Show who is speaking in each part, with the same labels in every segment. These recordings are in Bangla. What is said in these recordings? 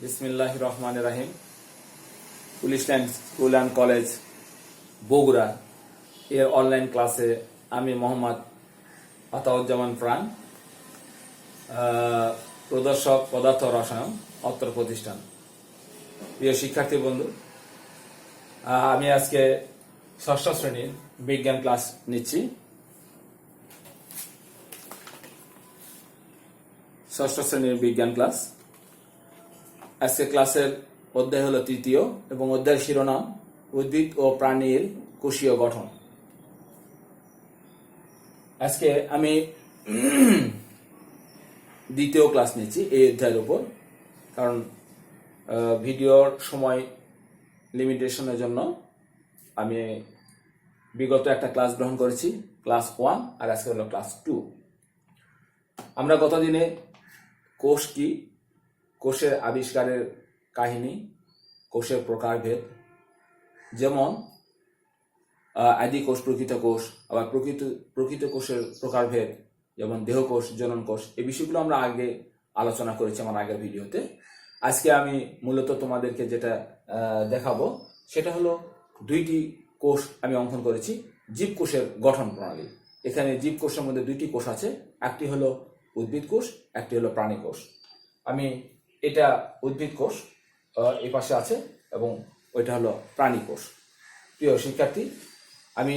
Speaker 1: বিসমিল্লাহির রহমানির রহিম। পুলিশল্যান্ড স্কুল অ্যান্ড কলেজ বগুড়া এর অনলাইন ক্লাসে আমি মোহাম্মদ আতাউজ্জামান প্রাণ, প্রদর্শক পদার্থ রসায়ন অত্র প্রতিষ্ঠান। প্রিয় শিক্ষার্থী বন্ধু, আমি আজকে ষষ্ঠ শ্রেণীর বিজ্ঞান ক্লাস নিচ্ছি। ষষ্ঠ শ্রেণীর বিজ্ঞান ক্লাস। আজকে ক্লাসের অধ্যায় হলো তৃতীয় এবং অধ্যায়ের শিরোনাম উদ্ভিদ ও প্রাণীর কোষীয় গঠন। আজকে আমি দ্বিতীয় ক্লাস নিচ্ছি এই অধ্যায়ের উপর, কারণ ভিডিওর সময় লিমিটেশনের জন্য আমি বিগত একটা ক্লাস গ্রহণ করেছি, ক্লাস 1, আর আজকে হলো ক্লাস 2। আমরা গতদিনে কোষ কি, কোষের আবিষ্কারের কাহিনী, কোষের প্রকারভেদ, যেমন আদি কোষ, প্রকৃত কোষ, আবার প্রকৃত কোষের প্রকারভেদ, যেমন দেহকোষ, জনন কোষ, এই বিষয়গুলো আমরা আগে আলোচনা করেছি আমার আগের ভিডিওতে। আজকে আমি মূলত তোমাদেরকে যেটা দেখাবো সেটা হলো দুইটি কোষ আমি অঙ্কন করেছি, জীবকোষের গঠন প্রণালী। এখানে জীবকোষের মধ্যে দুইটি কোষ আছে, একটি হলো উদ্ভিদ কোষ, একটি হলো প্রাণী কোষ। আমি এটা উদ্ভিদ কোষ এই পাশে আছে এবং ওইটা হলো প্রাণী কোষ। প্রিয় শিক্ষার্থী, আমি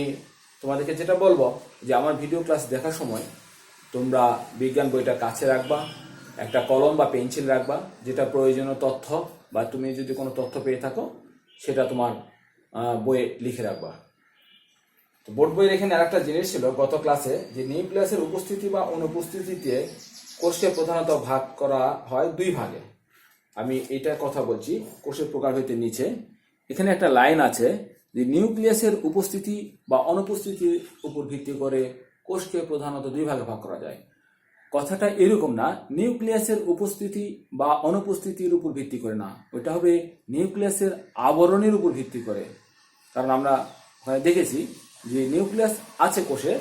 Speaker 1: তোমাদেরকে যেটা বলবো যে আমার ভিডিও ক্লাস দেখার সময় তোমরা বিজ্ঞান বইটা কাছে রাখবা, একটা কলম বা পেন্সিল রাখবা, যেটা প্রয়োজনীয় তথ্য বা তুমি যদি কোনো তথ্য পেয়ে থাকো সেটা তোমার বইয়ে লিখে রাখবা। তো বোর্ড বইয়ের এখানে আরেকটা জিনিস ছিল গত ক্লাসে, যে নিউক্লিয়াসের উপস্থিতি বা অনুপস্থিতিতে কোষকে প্রধানত ভাগ করা হয় দুই ভাগে। আমি এটার কথা বলছি কোষের প্রকারভেদের নিচে। এখানে একটা লাইন আছে যে নিউক্লিয়াসের উপস্থিতি বা অনুপস্থিতির উপর ভিত্তি করে কোষকে প্রধানত দুই ভাগে ভাগ করা যায়। কথাটা এরকম না, নিউক্লিয়াসের উপস্থিতি বা অনুপস্থিতির উপর ভিত্তি করে না, ওইটা হবে নিউক্লিয়াসের আবরণের উপর ভিত্তি করে। কারণ আমরা দেখেছি যে নিউক্লিয়াস আছে কোষে,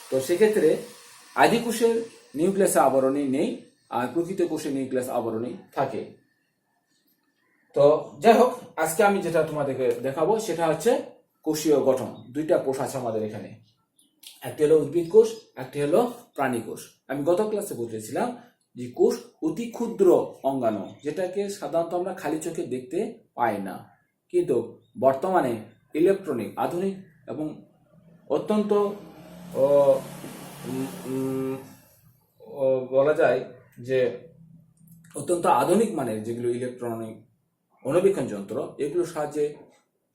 Speaker 1: তো সেক্ষেত্রে আদি কোষের নিউক্লিয়াসের আবরণী নেই আর প্রকৃত কোষে নিউক্লিয়াস আবরণী থাকে। তো যাই হোক, আজকে আমি যেটা তোমাদেরকে দেখাবো সেটা হচ্ছে কোষীয় গঠন। দুইটা কোষ আছে আমাদের এখানে, একটি হলো উদ্ভিদ কোষ, একটি হলো প্রাণী কোষ। আমি গত ক্লাসে বলেছিলাম যে কোষ অতি ক্ষুদ্র অঙ্গাণু, যেটাকে সাধারণত আমরা খালি চোখে দেখতে পাই না, কিন্তু বর্তমানে ইলেকট্রনিক, আধুনিক এবং অত্যন্ত বলা যায় যে অত্যন্ত আধুনিক মানের যেগুলো ইলেকট্রনিক অণুবীক্ষণ যন্ত্র, এগুলোর সাহায্যে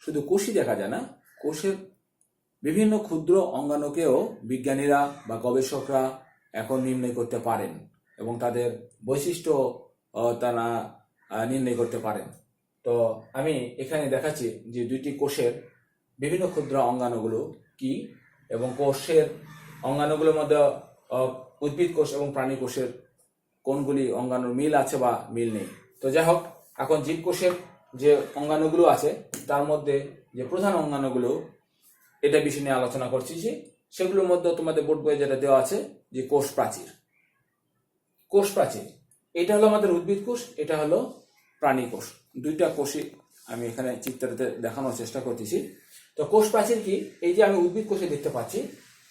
Speaker 1: শুধু কোষই দেখা যায় না, কোষের বিভিন্ন ক্ষুদ্র অঙ্গাণুকেও বিজ্ঞানীরা বা গবেষকরা এখন নির্ণয় করতে পারেন এবং তাদের বৈশিষ্ট্য তারা নির্ণয় করতে পারেন। তো আমি এখানে দেখাচ্ছি যে দুইটি কোষের বিভিন্ন ক্ষুদ্র অঙ্গাণুগুলো কি, এবং কোষের অঙ্গাণুগুলোর মধ্যে উদ্ভিদ কোষ এবং প্রাণী কোষের কোনগুলি অঙ্গাণুর মিল আছে বা মিল নেই। তো যাই হোক, এখন জীবকোষের যে অঙ্গাণুগুলো আছে তার মধ্যে যে প্রধান অঙ্গাণুগুলো, এটা বিষয় নিয়ে আলোচনা করছি, যে সেগুলোর মধ্যে তোমাদের বোর্ড বইয়ে যেটা দেওয়া আছে যে কোষ প্রাচীর। কোষ প্রাচীর এটা হলো আমাদের উদ্ভিদ কোষ, এটা হলো প্রাণী কোষ। দুইটা কোষই আমি এখানে চিত্রতে দেখানোর চেষ্টা করতেছি। তো কোষ প্রাচীর কি, এই যে আমি উদ্ভিদ কোষে দেখতে পাচ্ছি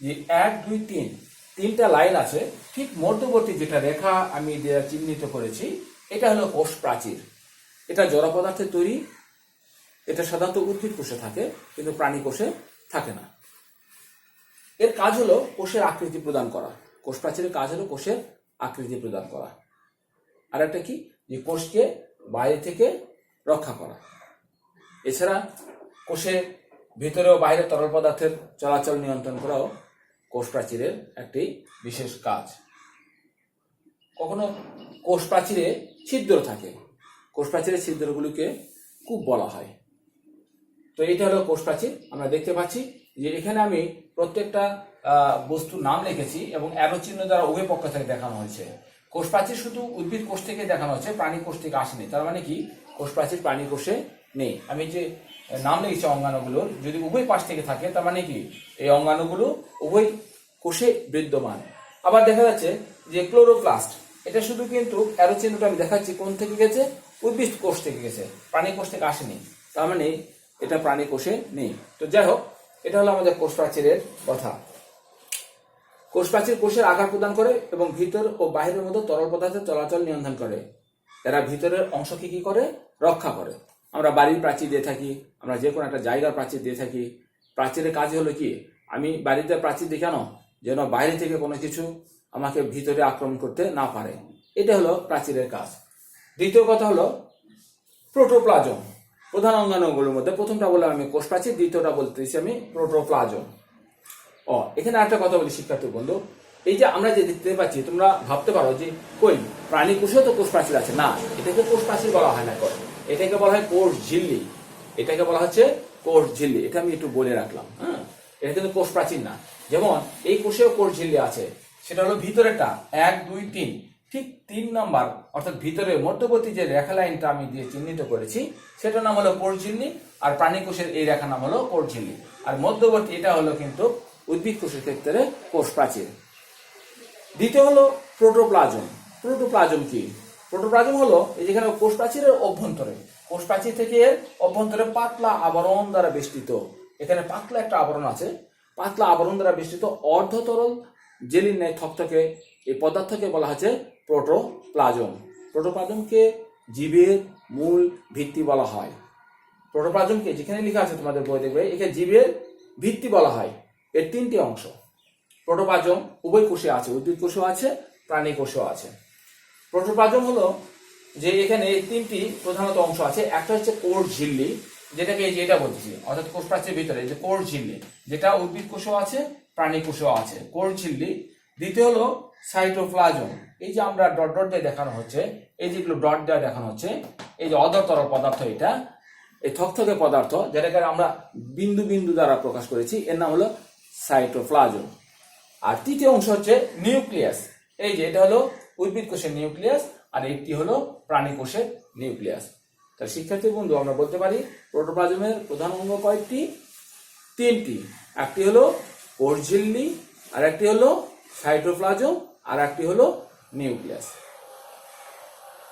Speaker 1: যে 1, 2, 3 তিনটা লাইন আছে, ঠিক মধ্যবর্তী যেটা রেখা আমি চিহ্নিত করেছি এটা হলো কোষ প্রাচীর। এটা জড় পদার্থের তৈরি, এটা সাধারণত উদ্ভিদ কোষে থাকে কিন্তু প্রাণী কোষে থাকে না। এর কাজ হলো কোষের আকৃতি প্রদান করা। কোষ প্রাচীরের কাজ হলো কোষের আকৃতি প্রদান করা। আর একটা কি, যে কোষকে বাইরে থেকে রক্ষা করা। এছাড়া কোষের ভিতরে ও বাইরে তরল পদার্থের চলাচল নিয়ন্ত্রণ করাও কোষ প্রাচীরের একটি বিশেষ কাজ। কখনো কোষ প্রাচীরে ছিদ্র থাকে, কোষ প্রাচীরের ছিদ্রগুলোকে কূপ বলা হয়। তো এটা হলো কোষ প্রাচীর। আমরা দেখতে পাচ্ছি যে এখানে আমি প্রত্যেকটা বস্তুর নাম লিখেছি এবং অ্যারো চিহ্ন দ্বারা উভয় পক্ষ থেকে দেখানো হয়েছে। কোষ প্রাচীর শুধু উদ্ভিদ কোষ থেকে দেখানো হচ্ছে, প্রাণী কোষ থেকে আসেনি। তার মানে কি, কোষ প্রাচীর প্রাণী কোষে নেই। আমি যে নাম লিখেছি অঙ্গাণুগুলোর, যদি উভয় পাশ থেকে থাকে তার মানে কি, এই অঙ্গাণুগুলো উভয় কোষে বিদ্যমান। আবার দেখা যাচ্ছে যে ক্লোরোপ্লাস্ট, এটা শুধু কিন্তু অ্যারো চিহ্নটা আমি দেখাচ্ছি কোন থেকে গেছে, উদ্ভিদ কোষ থেকে গেছে, প্রাণী কোষ থেকে আসেনি, তার মানে এটা প্রাণী কোষে নেই। তো যাই হোক, এটা হলো আমাদের কোষ প্রাচীরের কথা। কোষ প্রাচীর কোষের আকার প্রদান করে এবং ভিতর ও বাহিরের মধ্যে তরল পদার্থের চলাচল নিয়ন্ত্রণ করে। এরা ভিতরের অংশকে কি করে, রক্ষা করে। আমরা বাড়ির প্রাচীর দিয়ে থাকি, আমরা যে কোনো একটা জায়গার প্রাচীর দিয়ে থাকি। প্রাচীরের কাজ হলো কি, আমি বাড়িতে প্রাচীর দিয়ে কেন, যেন বাইরে থেকে কোনো কিছু আমাকে ভিতরে আক্রমণ করতে না পারে। এটা হলো প্রাচীরের কাজ। দ্বিতীয় কথা হলো প্রোটোপ্লাজম। প্রধান অঙ্গাণুগুলোর মধ্যে প্রথমটা বললাম আমি কোষ প্রাচীর, দ্বিতীয়টা বলতেছি আমি প্রোটোপ্লাজম। এখানে একটা কথা বলি শিক্ষার্থী বন্ধু, এই যে আমরা যে দেখতে পাচ্ছি, তোমরা ভাবতে পারো যে কই প্রাণী কোষেও তো কোষ প্রাচীর আছে। না, এটাকে কোষ প্রাচীর বলা হয় না, এটাকে বলা হয় কোষ ঝিল্লি। এটাকে বলা হচ্ছে কোষ ঝিল্লি। এটা আমি একটু বলে রাখলাম। হ্যাঁ, এটা কিন্তু কোষ প্রাচীর না। যেমন এই কোষেও কোষ ঝিল্লি আছে, সেটা হলো ভিতরেটা 1, 2, 3, ঠিক 3 নাম্বার, অর্থাৎ ভিতরে মধ্যবর্তী যে রেখা লাইনটা আমি দিয়ে চিহ্নিত করেছি সেটার নাম হলো কোষ ঝিল্লি। আর প্রাণী কোষের এই রেখার নাম হলো কোষ ঝিল্লি। আর মধ্যবর্তী এটা হলো কিন্তু উদ্ভিদ কোষের ক্ষেত্রে কোষ প্রাচীর। দ্বিতীয় হলো প্রোটোপ্লাজম। প্রোটোপ্লাজম কি? প্রোটোপ্লাজম হলো এই যেখানে কোষ প্রাচীরের অভ্যন্তরে, কোষ প্রাচীর থেকে এর অভ্যন্তরে পাতলা আবরণ দ্বারা বেষ্টিত, এখানে পাতলা একটা আবরণ আছে, পাতলা আবরণ দ্বারা বেষ্টিত অর্ধতরল জেলির ন্যায় থকথকে এই পদার্থকে বলা হচ্ছে প্রোটোপ্লাজম। প্রোটোপ্লাজমকে জীবের মূল ভিত্তি বলা হয়। প্রোটোপ্লাজমকে যেখানে লেখা আছে তোমাদের বই দেখবে, এখানে জীবের ভিত্তি বলা হয়। এর 3টি অংশ। প্রোটোপ্লাজম উভয় কোষে আছে, উদ্ভিদ কোষেও আছে, প্রাণী কোষেও আছে। প্রোটোপ্লাজম হলো যে এখানে 3টি প্রধানত অংশ আছে। একটা হচ্ছে কোষ ঝিল্লি, যেটাকে এই যে এটা বলতেছি, অর্থাৎ কোষ প্রাচীরের ভিতরে যে কোষ ঝিল্লি, যেটা উদ্ভিদ কোষেও আছে, প্রাণী কোষেও আছে, কোষ ঝিল্লি। দ্বিতীয় হলো সাইটোপ্লাজম। এই যে আমরা ডট ডট দিয়ে দেখানো হচ্ছে, এই যেগুলো ডট দিয়ে দেখানো হচ্ছে, এই যে অধঃতরল পদার্থ, এটা এই থকথকে পদার্থ যেটাকে আমরা বিন্দু বিন্দু দ্বারা প্রকাশ করেছি, এর নাম হলো সাইটোপ্লাজম। আর তৃতীয় অংশ হচ্ছে নিউক্লিয়াস। এই যে এটা হলো উদ্ভিদ কোষের নিউক্লিয়াস, আর একটি হলো প্রাণী কোষের নিউক্লিয়াস। তাহলে শিক্ষার্থী বন্ধু, আমরা বলতে পারি প্রোটোপ্লাজমের প্রধান অঙ্গ কয়েকটি? 3টি। একটি হলো কোষ ঝিল্লি, আর একটি হলো সাইটোপ্লাজম, আর একটি হলো নিউক্লিয়াস।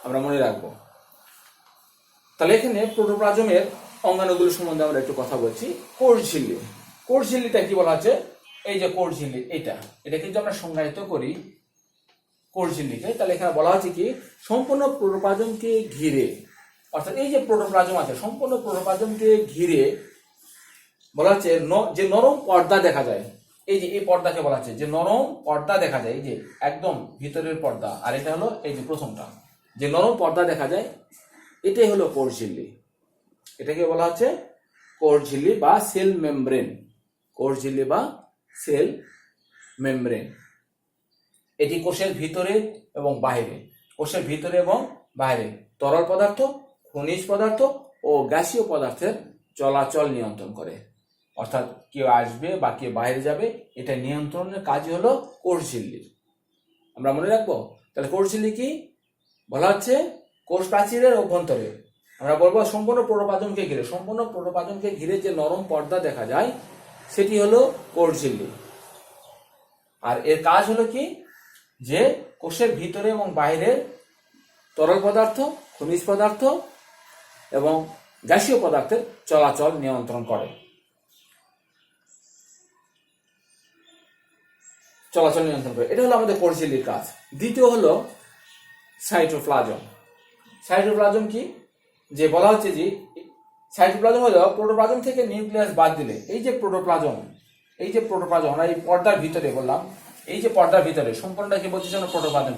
Speaker 1: আমরা মনে রাখবো। তাহলে এখানে প্রোটোপ্লাজমের অঙ্গাণুগুলো সম্বন্ধে আমরা একটু কথা বলছি। কোষ ঝিল্লি। কোষ ঝিল্লিটা কি বলা হচ্ছে? এই যে কোষ ঝিল্লি, এটা কিন্তু আমরা সংজ্ঞায়িত করি কোষ ঝিল্লিকে, তাহলে এখানে বলা হচ্ছে কি, সম্পূর্ণ প্রোটোপ্লাজমকে ঘিরে, অর্থাৎ এই যে প্রোটোপ্লাজম আছে, সম্পূর্ণ প্রোটোপ্লাজমকে ঘিরে বলা হচ্ছে যে নরম পর্দা দেখা যায়। এই যে এই পর্দাকে বলা হচ্ছে যে নরম পর্দা দেখা যায়, এই যে একদম ভিতরের পর্দা। আর এটা হলো এই যে প্রথমটা, যে নরম পর্দা দেখা যায়, এটাই হলো কোষ ঝিল্লি। এটাকে বলা হচ্ছে কোষ ঝিল্লি বা সেল মেমব্রেন। কোষ ঝিল্লি বা সেল মেমব্রেন। এটি কোষের ভিতরে এবং বাইরে, কোষের ভিতরে এবং বাইরে তরল পদার্থ, খনিজ পদার্থ ও গ্যাসীয় পদার্থের চলাচল নিয়ন্ত্রণ করে। অর্থাৎ কেউ আসবে বা কেউ বাইরে যাবে, এটা নিয়ন্ত্রণের কাজ হলো কোষ ঝিল্লির। আমরা মনে রাখবো। তাহলে কোষ ঝিল্লি কি বলা হচ্ছে? কোষ প্রাচীরের অভ্যন্তরে, আমরা বলবো সম্পূর্ণ প্রোটোপ্লাজমকে ঘিরে, সম্পূর্ণ প্রোটোপ্লাজমকে ঘিরে যে নরম পর্দা দেখা যায়, সেটি হলো কোষ ঝিল্লি। আর এর কাজ হলো কি, যে কোষের ভিতরে এবং বাইরের তরল পদার্থ, খনিজ পদার্থ এবং গ্যাসীয় পদার্থের চলাচল নিয়ন্ত্রণ করে। এটা হলো আমাদের কোষ ঝিল্লির কাজ। দ্বিতীয় হলো সাইটোপ্লাজম। সাইটোপ্লাজম কি? যে বলা হচ্ছে যে সাইটোপ্লাজম হলো প্রোটোপ্লাজম থেকে নিউক্লিয়াস বাদ দিলে, এই যে প্রোটোপ্লাজম আমরা এই পর্দার ভিতরে বললাম, এই যে পর্দার ভিতরে সম্পূর্ণটা কি বলছি,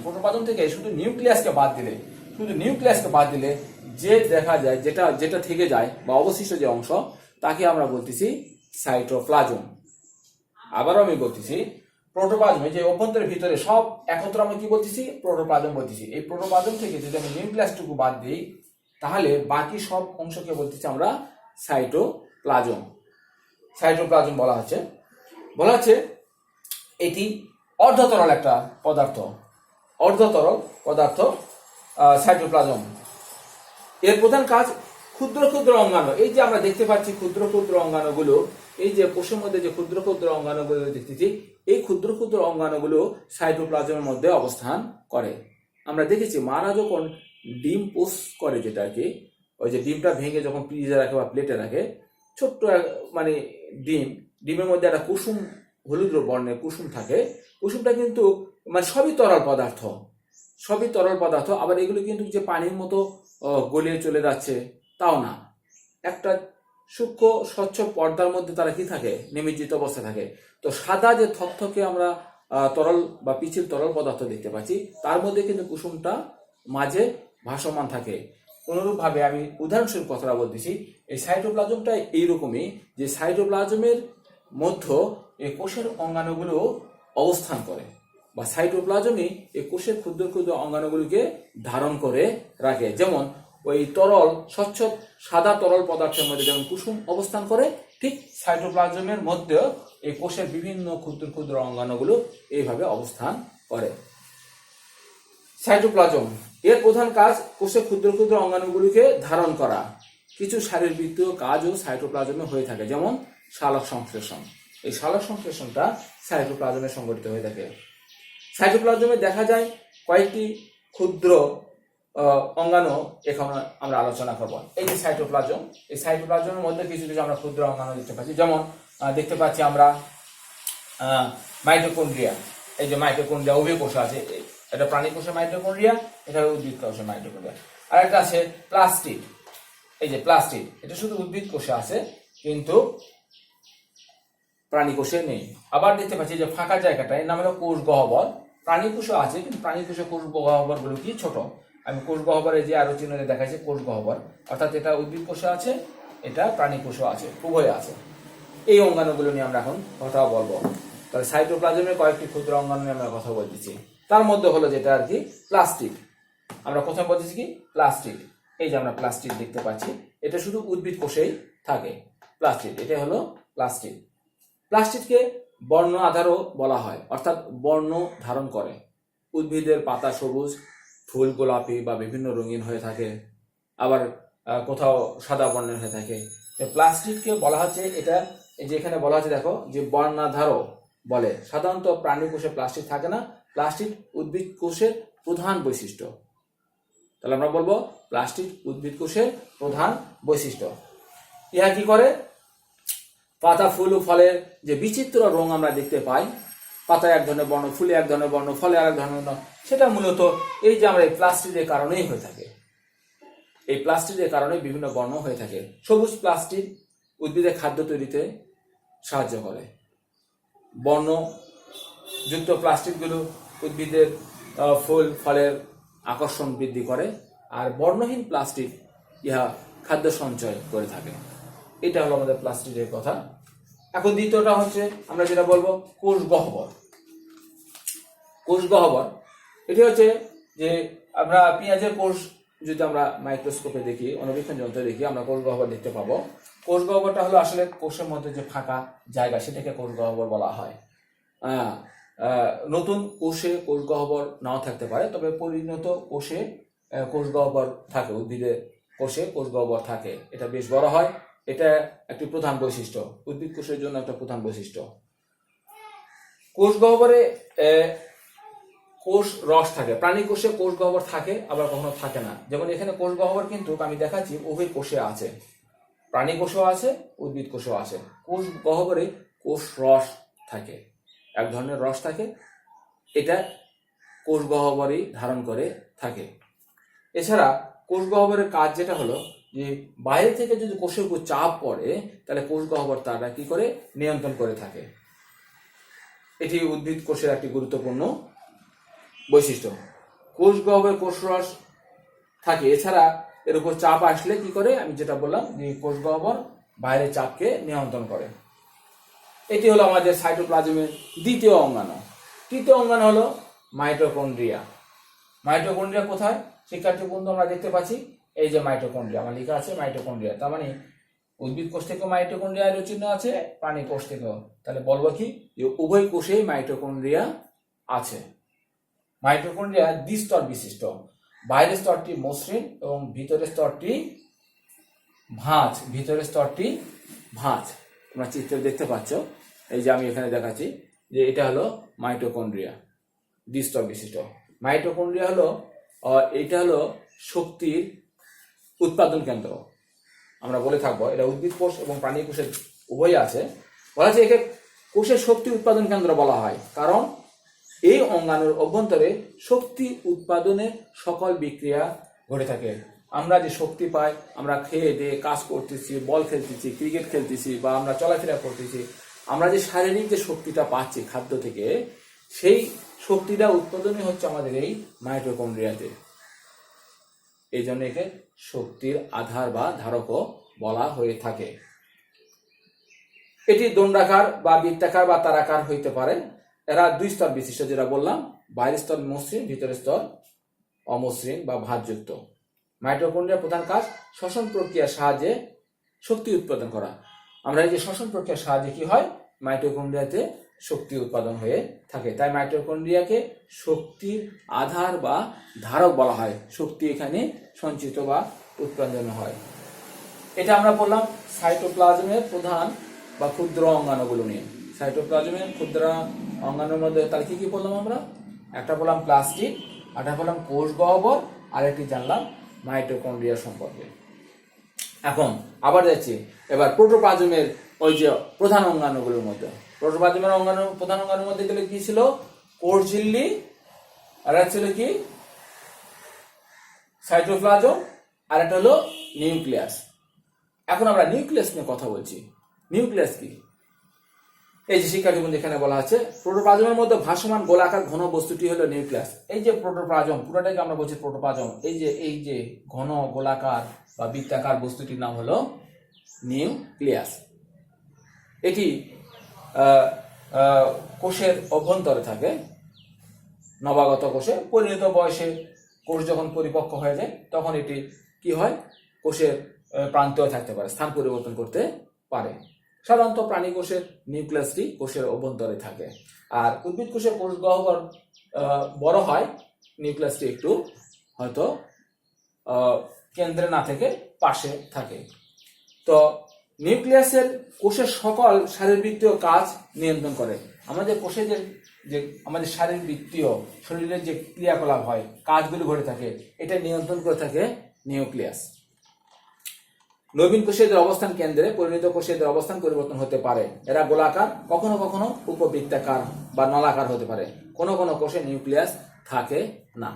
Speaker 1: প্রোটোপ্লাজম থেকে শুধু নিউক্লিয়াসকে বাদ দিলে যে দেখা যায়, যেটা থেকে যায় বা অবশিষ্ট যে অংশ, তাকে আমরা বলতেছি সাইটোপ্লাজম। আবারও আমি বলতেছি, প্রোটোপ্লাজম যে অভ্যন্তরের ভিতরে সব একত্র আমরা কি বলতেছি, প্রোটোপ্লাজম বলতেছি। এই প্রোটোপ্লাজম থেকে যদি আমি নিউক্লিয়াসটুকু বাদ দিই, তাহলে বাকি সব অংশকে বলতেছি আমরা সাইটোপ্লাজম বলা হচ্ছে। এটি অর্ধতরল একটা পদার্থ, সাইটোপ্লাজম। এর প্রধান কাজ ক্ষুদ্র ক্ষুদ্র অঙ্গাণু। এই যে আমরা দেখতে পাচ্ছি ক্ষুদ্র ক্ষুদ্র অঙ্গাণুগুলো, এই যে কোষের মধ্যে যে ক্ষুদ্র ক্ষুদ্র অঙ্গাণুগুলো দেখতেছি, এই ক্ষুদ্র ক্ষুদ্র অঙ্গাণুগুলো সাইটোপ্লাজমের মধ্যে অবস্থান করে। আমরা দেখেছি মারা যখন ডিম পোষ করে, যেটা আর কি ওই যে ডিমটা ভেঙে যখন ফ্রিজে রাখে বা প্লেটে রাখে, ছোট্ট মানে ডিমের মধ্যে একটা কুসুম, হলুদ বর্ণের কুসুম থাকে। কুসুমটা কিন্তু মানে সবই তরল পদার্থ, আবার এগুলো কিন্তু যে পানির মতো গলিয়ে চলে যাচ্ছে তাও না, একটা সূক্ষ্ম স্বচ্ছ পর্দার মধ্যে তারা কি থাকে, নিমজ্জিত অবস্থা থাকে। তো সাদা যে থকথকে আমরা তরল বা পিচ্ছিল তরল পদার্থ দেখতে পাচ্ছি, তার মধ্যে কিন্তু কুসুমটা মাঝে ভাসমান থাকে। অনুরূপভাবে আমি উদাহরণস্বরূপ কথাটা বলতেছি, এই সাইটোপ্লাজমটা এইরকমই, যে সাইটোপ্লাজমের মধ্যে এই কোষের অঙ্গাণুগুলো অবস্থান করে, বা সাইটোপ্লাজমই এই কোষের ক্ষুদ্র ক্ষুদ্র অঙ্গাণুগুলিকে ধারণ করে রাখে। যেমন ওই তরল স্বচ্ছ সাদা তরল পদার্থের মধ্যে যেমন কুসুম অবস্থান করে, ঠিক সাইটোপ্লাজমের মধ্যেও এই কোষের বিভিন্ন ক্ষুদ্র ক্ষুদ্র অঙ্গাণুগুলো এইভাবে অবস্থান করে। সাইটোপ্লাজম এর প্রধান কাজ কোষের ক্ষুদ্র ক্ষুদ্র অঙ্গাণুগুলিকে ধারণ করা। কিছু শারীরবৃত্তীয় কাজও সাইটোপ্লাজমে হয়ে থাকে, যেমন সালোক সংশ্লেষণ। এই সালোক সংশ্লেষণটা সাইটোপ্লাজমে সংঘটিত হয়ে থাকে। সাইটোপ্লাজমে দেখা যায় কয়েকটি ক্ষুদ্র অঙ্গাণু, এখন আমরা আলোচনা করব। এই যে সাইটোপ্লাজম, এই সাইটোপ্লাজমের মধ্যে কিছু কিছু আমরা ক্ষুদ্র অঙ্গাণু দেখতে পাচ্ছি। যেমন দেখতে পাচ্ছি আমরা মাইটোকন্ড্রিয়া। এই যে মাইটোকন্ড্রিয়া উভয় কোষে আছে, এটা প্রাণী কোষে মাইটোকন্ড্রিয়া, এটা উদ্ভিদ কোষে মাইটোকন্ড্রিয়া। আর একটা আছে প্লাস্টিড। এই যে প্লাস্টিড, এটা শুধু উদ্ভিদ কোষে আছে কিন্তু প্রাণী কোষে নেই। আবার দেখতে পাচ্ছি যে ফাঁকা জায়গাটা, এর নাম হলো কোষ গহ্বর। প্রাণী কোষে আছে কিন্তু প্রাণী কোষে কোষ গহ্বর গুলো কি ছোট। আমি কোষ গহ্বরে যে আরো চিহ্ন দেখাচ্ছি কোষ গহ্বর, অর্থাৎ এটা উদ্ভিদ কোষে আছে, এটা প্রাণী কোষে আছে, উভয় আছে। এই অঙ্গাণুগুলো নিয়ে আমরা এখন কথা বলবো। তাহলে সাইটোপ্লাজমের কয়েকটি ক্ষুদ্র অঙ্গাণু নিয়ে আমরা কথা বলতেছি। তার মধ্যে হলো যেটা আর কি প্লাস্টিড। আমরা প্রথমে বলতেছি কি প্লাস্টিড। এই যে আমরা প্লাস্টিড দেখতে পাচ্ছি, এটা শুধু উদ্ভিদ কোষেই থাকে। প্লাস্টিড, এটা হলো প্লাস্টিড। প্লাস্টিডকে বর্ণ আধারও বলা হয়, অর্থাৎ বর্ণ ধারণ করে। উদ্ভিদের পাতা সবুজ, ফুল গোলাপি বা বিভিন্ন রঙিন হয়ে থাকে, আবার কোথাও সাদা বর্ণের হয়ে থাকে। প্লাস্টিডকে বলা হচ্ছে, এটা এই যে এখানে বলা হচ্ছে দেখো, যে বর্ণাধারও বলে। সাধারণত প্রাণী কোষে প্লাস্টিড থাকে না, প্লাস্টিড উদ্ভিদ কোষের প্রধান বৈশিষ্ট্য। তাহলে আমরা বলবো প্লাস্টিড উদ্ভিদ কোষের প্রধান বৈশিষ্ট্য। ইহা কি করে, পাতা, ফুল ও ফলের যে বিচিত্র রং আমরা দেখতে পাই, পাতায় এক ধরনের বর্ণ, ফুলে এক ধরনের বর্ণ, ফলে আরেক ধরনের বর্ণ, সেটা মূলত এই যে আমরা এই প্লাস্টিডের কারণেই হয়ে থাকে। এই প্লাস্টিডের কারণে বিভিন্ন বর্ণ হয়ে থাকে। সবুজ প্লাস্টিড উদ্ভিদের খাদ্য তৈরিতে সাহায্য করে। বর্ণযুক্ত প্লাস্টিডগুলো উদ্ভিদের ফুল ফলের আকর্ষণ বৃদ্ধি করে, আর বর্ণহীন প্লাস্টিড ইহা খাদ্য সঞ্চয় করে থাকে। এটা হলো আমাদের প্লাস্টিডের কথা। এখন দ্বিতীয়টা হচ্ছে আমরা যেটা বলবো কোষ গহ্বর। কোষ গহ্বর এটি হচ্ছে যে আমরা পেঁয়াজের কোষ যদি আমরা মাইক্রোস্কোপে দেখি, অণুবীক্ষণ যন্ত্রে দেখি, আমরা কোষ গহ্বর দেখতে পাবো। কোষ গহ্বরটা হলো আসলে কোষের মধ্যে যে ফাঁকা জায়গা, সেটাকে কোষ গহ্বর বলা হয়। নতুন কোষে কোষ গহ্বর নাও থাকতে পারে, তবে পরিণত কোষে কোষ গহ্বর থাকে। উদ্ভিদের কোষে কোষ গহ্বর থাকে, এটা বেশ বড় হয়। এটা একটি প্রধান বৈশিষ্ট্য, উদ্ভিদ কোষের জন্য একটা প্রধান বৈশিষ্ট্য। কোষ গহ্বরে কোষ রস থাকে। প্রাণী কোষে কোষ গহ্বর থাকে, আবার কখনো থাকে না। যেমন এখানে কোষ গহ্বর কিন্তু আমি দেখাচ্ছি উভয় কোষে আছে, প্রাণী কোষেও আছে, উদ্ভিদ কোষেও আছে। কোষ গহ্বরে কোষ রস থাকে, এক ধরনের রস থাকে, এটা কোষ গহ্বরই ধারণ করে থাকে। এছাড়া কোষ গহ্বরের কাজ যেটা হলো যে বাইরে থেকে যদি কোষের উপর চাপ পড়ে, তাহলে কোষ গহ্বর তারা কি করে নিয়ন্ত্রণ করে থাকে। এটি উদ্ভিদ কোষের একটি গুরুত্বপূর্ণ বৈশিষ্ট্য। কোষ গহ্বরে কোষ রস থাকে। এছাড়া এর উপর চাপ আসলে কি করে, আমি যেটা বললাম যে কোষ গহ্বর বাইরে চাপকে নিয়ন্ত্রণ করে। এটি হলো আমাদের সাইটোপ্লাজমের দ্বিতীয় অঙ্গাণু। তৃতীয় অঙ্গাণু হলো মাইটোকন্ড্রিয়া। মাইটোকন্ড্রিয়া কোথায় শিক্ষার্থী বন্ধু আমরা দেখতে পাচ্ছি, এই যে মাইটোকন্ড্রিয়া আমার লেখা আছে মাইটোকন্ড্রিয়া। তার মানে উদ্ভিদ কোষ থেকেও মাইটোকন্ড্রিয়ার চিহ্ন আছে, প্রাণী কোষ থেকেও। তাহলে বলবো কি যে উভয় কোষেই মাইটোকন্ড্রিয়া আছে। মাইটোকন্ড্রিয়া দ্বিস্তর বিশিষ্ট। বাইরের স্তরটি মসৃণ এবং ভিতরের স্তরটি ভাঁজ। তোমরা চিত্রে দেখতে পাচ্ছ, এই যে আমি এখানে দেখাচ্ছি যে এটা হলো মাইটোকন্ড্রিয়া, দ্বিস্তর বিশিষ্ট। মাইটোকন্ড্রিয়া হলো এটা হলো শক্তির উৎপাদন কেন্দ্র। আমরা বলে থাকবো এটা উদ্ভিদ কোষ এবং প্রাণী কোষের উভয় আছে। বলা হচ্ছে একে কোষের শক্তি উৎপাদন কেন্দ্র বলা হয়, কারণ এই অঙ্গাণুর অভ্যন্তরে শক্তি উৎপাদনের সকল বিক্রিয়া ঘটে থাকে। আমরা যে শক্তি পাই, আমরা খেয়ে দিয়ে কাজ করতেছি, বল খেলতেছি, ক্রিকেট খেলতেছি, বা আমরা চলাফেরা করতেছি, আমরা যে শারীরিক যে শক্তিটা পাচ্ছি খাদ্য থেকে, সেই শক্তিটা উৎপাদনই হচ্ছে আমাদের এই মাইটোকন্ড্রিয়াতে। এই জন্য একে শক্তির আধার বা ধারকও বলা হয়ে থাকে। এটি দণ্ডাকার বা বৃত্তাকার বা তারাকার হইতে পারে। এরা দুই স্তর বিশিষ্ট, যেটা বললাম, বাইরের স্তর মসৃণ, ভিতরের স্তর অমসৃণ বা ভাঁজযুক্ত। মাইটোকন্ড্রিয়ার প্রধান কাজ শ্বসন প্রক্রিয়ার সাহায্যে শক্তি উৎপাদন করা। আমরা এই যে শ্বসন প্রক্রিয়ার সাহায্যে কি হয়, মাইটোকন্ড্রিয়াতে শক্তি উৎপাদন হয়ে থাকে। তাই মাইটোকন্ড্রিয়াকে শক্তির আধার বা ধারক বলা হয়। শক্তি এখানে সঞ্চিত বা উৎপাদন হয়। এটা আমরা বললাম সাইটোপ্লাজমের প্রধান বা ক্ষুদ্র অঙ্গাণুগুলো নিয়ে। সাইটোপ্লাজমের ক্ষুদ্র অঙ্গাণুর মধ্যে তাহলে কি কি বললাম আমরা? একটা বললাম প্লাস্টিক, একটা বললাম কোষ গহ্বর, আর একটি জানলাম মাইটোকন্ড্রিয়া সম্পর্কে। এখন আবার যাচ্ছি এবার প্রোটোপ্লাজমের ওই যে প্রধান অঙ্গাণুগুলোর মধ্যে। প্রোটোপ্লাজমের প্রধান অঙ্গাণুর মধ্যে গেলে কি ছিল? কোষ ঝিল্লি, আর একটা ছিল কি সাইটোপ্লাজম, আর একটা হলো নিউক্লিয়াস। এখন আমরা নিউক্লিয়াস নিয়ে কথা বলছি। নিউক্লিয়াস কি? এই যে শিক্ষার্থী বন্ধু এখানে বলা আছে প্রোটোপ্লাজমের মধ্যে ভাসমান গোলাকার ঘন বস্তুটি হলো নিউক্লিয়াস। এই যে প্রোটোপ্লাজম পুরোটাকে আমরা বলছি প্রোটোপ্লাজম, এই যে ঘন গোলাকার বা বৃত্তাকার বস্তুটির নাম হলো নিউক্লিয়াস। এটি কোষের অভ্যন্তরে থাকে, নবাগত কোষে। পরিণত বয়সে কোষ যখন পরিপক্ক হয়ে যায় তখন এটি কি হয়, কোষের প্রান্তেও থাকতে পারে, স্থান পরিবর্তন করতে পারে। সাধারণত প্রাণী কোষের নিউক্লিয়াসটি কোষের অভ্যন্তরে থাকে, আর উদ্ভিদ কোষের কোষ গহ্বর বড় হয়, নিউক্লিয়াসটি একটু হয়তো কেন্দ্রে না থেকে পাশে থাকে। তো নিউক্লিয়াসের কোষের সকল শারীরবৃত্তীয় কাজ নিয়ন্ত্রণ করে। আমাদের কোষে যে আমাদের শারীরবৃত্তীয় শরীরের যে ক্রিয়াকলাপ হয়, কাজগুলি ঘটে থাকে, এটা নিয়ন্ত্রণ করে থাকে নিউক্লিয়াস। নবীন কোষের অবস্থান কেন্দ্রে, পরিণত কোষের অবস্থান পরিবর্তন হতে পারে। এরা গোলাকার, কখনো কখনো উপবৃত্তাকার বা নলাকার হতে পারে। কোনো কোনো কোষে নিউক্লিয়াস থাকে না,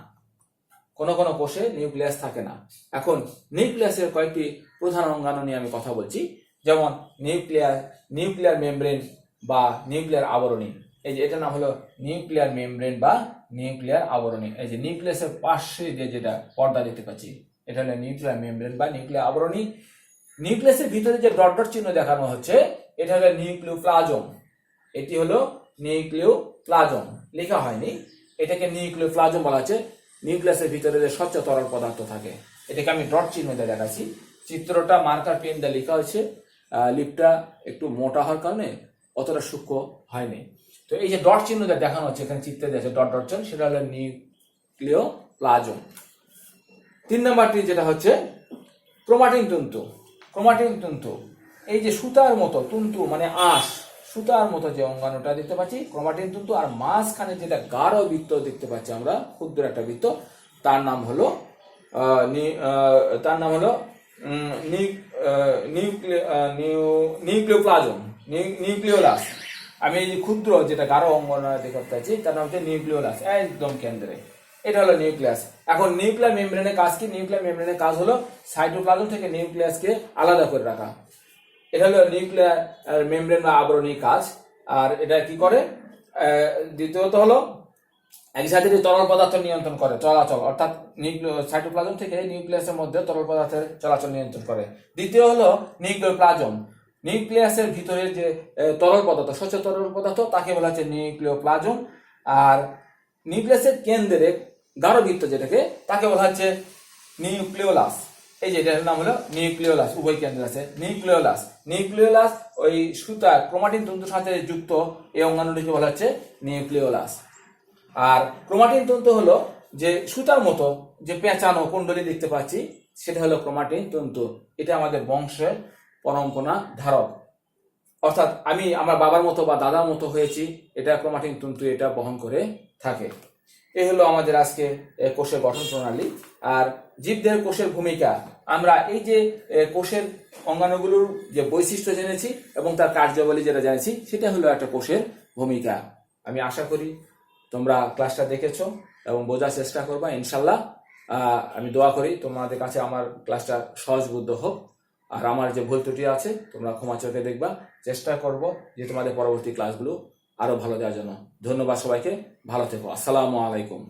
Speaker 1: কোনো কোনো কোষে নিউক্লিয়াস থাকে না। এখন নিউক্লিয়াসের কয়েকটি প্রধান অঙ্গাণু নিয়ে আমি কথা বলছি, যেমন নিউক্লিয়ার মেমব্রেন বা নিউক্লিয়ার আবরণী। এই যে এটার নাম হলো নিউক্লিয়ার মেমব্রেন বা নিউক্লিয়ার আবরণী। এই যে নিউক্লিয়াসের পাশে যেটা পর্দা দেখতে পাচ্ছি, এটা হলো নিউক্লিয়ার মেমব্রেন বা নিউক্লিয়ার আবরণী। নিউক্লিয়াসের ভিতরে যে ডট ডট চিহ্ন দেখানো হচ্ছে, এটা হলো নিউক্লিওপ্লাজম। এটি হলো নিউক্লিওপ্লাজম, লেখা হয়নি, এটাকে নিউক্লিওপ্লাজম বলা হচ্ছে। নিউক্লিয়াসের ভিতরে যে স্বচ্ছ তরল পদার্থ থাকে, এটাকে আমি ডট চিহ্ন দিয়ে দেখাচ্ছি। চিত্রটা মার্কার পেন দিয়ে লেখা হয়েছে, লিপটা একটু মোটা হওয়ার কারণে অতটা সূক্ষ্ম হয়নি। তো এই যে ডট চিহ্ন দিয়ে দেখানো হচ্ছে, এখানে চিত্রে দিয়েছে ডট ডট চিহ্ন, সেটা হলো নিউক্লিওপ্লাজম। 3 নম্বরটি যেটা হচ্ছে ক্রোমাটিন তন্তু। ক্রোমাটিন তন্তু, এই যে সুতার মতো তন্তু মানে আঁশ, সুতার মতো যে অঙ্গাণুটা দেখতে পাচ্ছি ক্রোমাটিন তন্তু, আর মাঝখানে যেটা গাঢ় বৃত্ত দেখতে পাচ্ছি আমরা, ক্ষুদ্র একটা বৃত্ত, তার নাম হলো নিউক্লিওপ্লাজম, নিউক্লিওলাস। আমি এই যে ক্ষুদ্র যেটা গাঢ় অঙ্গাণু দেখতে পাচ্ছি তার নাম হচ্ছে নিউক্লিওলাস, একদম কেন্দ্রে। এটা হলো নিউক্লিয়াস। এখন নিউক্লিয়ার মেমব্রেনের কাজ কি? নিউক্লিয়ার মেমব্রেনের কাজ হলো সাইটোপ্লাজম থেকে নিউক্লিয়াসকে আলাদা করে রাখা। এটা হলো নিউক্লিয়ার মেমব্রেন বা আবরণী কাজ। আর এটা কি করে? দ্বিতীয়ত হলো একই সাথে তরল পদার্থ নিয়ন্ত্রণ করে চলাচল, অর্থাৎ সাইটোপ্লাজম থেকে নিউক্লিয়াসের মধ্যে তরল পদার্থের চলাচল নিয়ন্ত্রণ করে। দ্বিতীয় হলো নিউক্লিওপ্লাজম, নিউক্লিয়াসের ভিতরে যে তরল পদার্থ, স্বচ্ছ তরল পদার্থ, তাকে বলা হচ্ছে নিউক্লিওপ্লাজম। আর নিউক্লিয়াসের কেন্দ্রে গাঢ় বৃত্ত যেটাকে, তাকে বলা হচ্ছে নিউক্লিওলাস। এই যে এটার নাম হলো নিউক্লিওলাস, উভয় কেন্দ্রে আছে নিউক্লিওলাস। নিউক্লিওলাস ওই সুতা ক্রোমাটিন তন্তুর সাথে যুক্ত এই অঙ্গাণুটিকে বলা হচ্ছে নিউক্লিওলাস। আর ক্রোমাটিন তন্তু হলো যে সুতার মতো যে পেঁচানো কুণ্ডলী দেখতে পাচ্ছি, সেটা হলো ক্রোমাটিন তন্তু। এটা আমাদের বংশের পরম্পরা ধারক, অর্থাৎ আমি আমার বাবার মতো বা দাদার মতো হয়েছি, এটা ক্রোমাটিন তন্তু এটা বহন করে থাকে। এই হলো আমাদের আজকে কোষের গঠন প্রণালী। আর জীবদেহের কোষের ভূমিকা, আমরা এই যে কোষের অঙ্গাণুগুলোর যে বৈশিষ্ট্য জেনেছি এবং তার কার্যাবলী যেটা জেনেছি, সেটা হলো একটা কোষের ভূমিকা। আমি আশা করি তোমরা ক্লাসটা দেখেছো এবং বোঝার চেষ্টা করবা ইনশাল্লাহ। আমি দোয়া করি তোমাদের কাছে আমার ক্লাসটা সহজবোধ্য হোক, আর আমার যে ভুল ত্রুটি আছে তোমরা ক্ষমা চোখে দেখবা। চেষ্টা করব যে তোমাদের পরবর্তী ক্লাসগুলো আরো ভালো দেওয়ার জন্য। ধন্যবাদ সবাইকে, ভালো থেকো, আসসালামু আলাইকুম।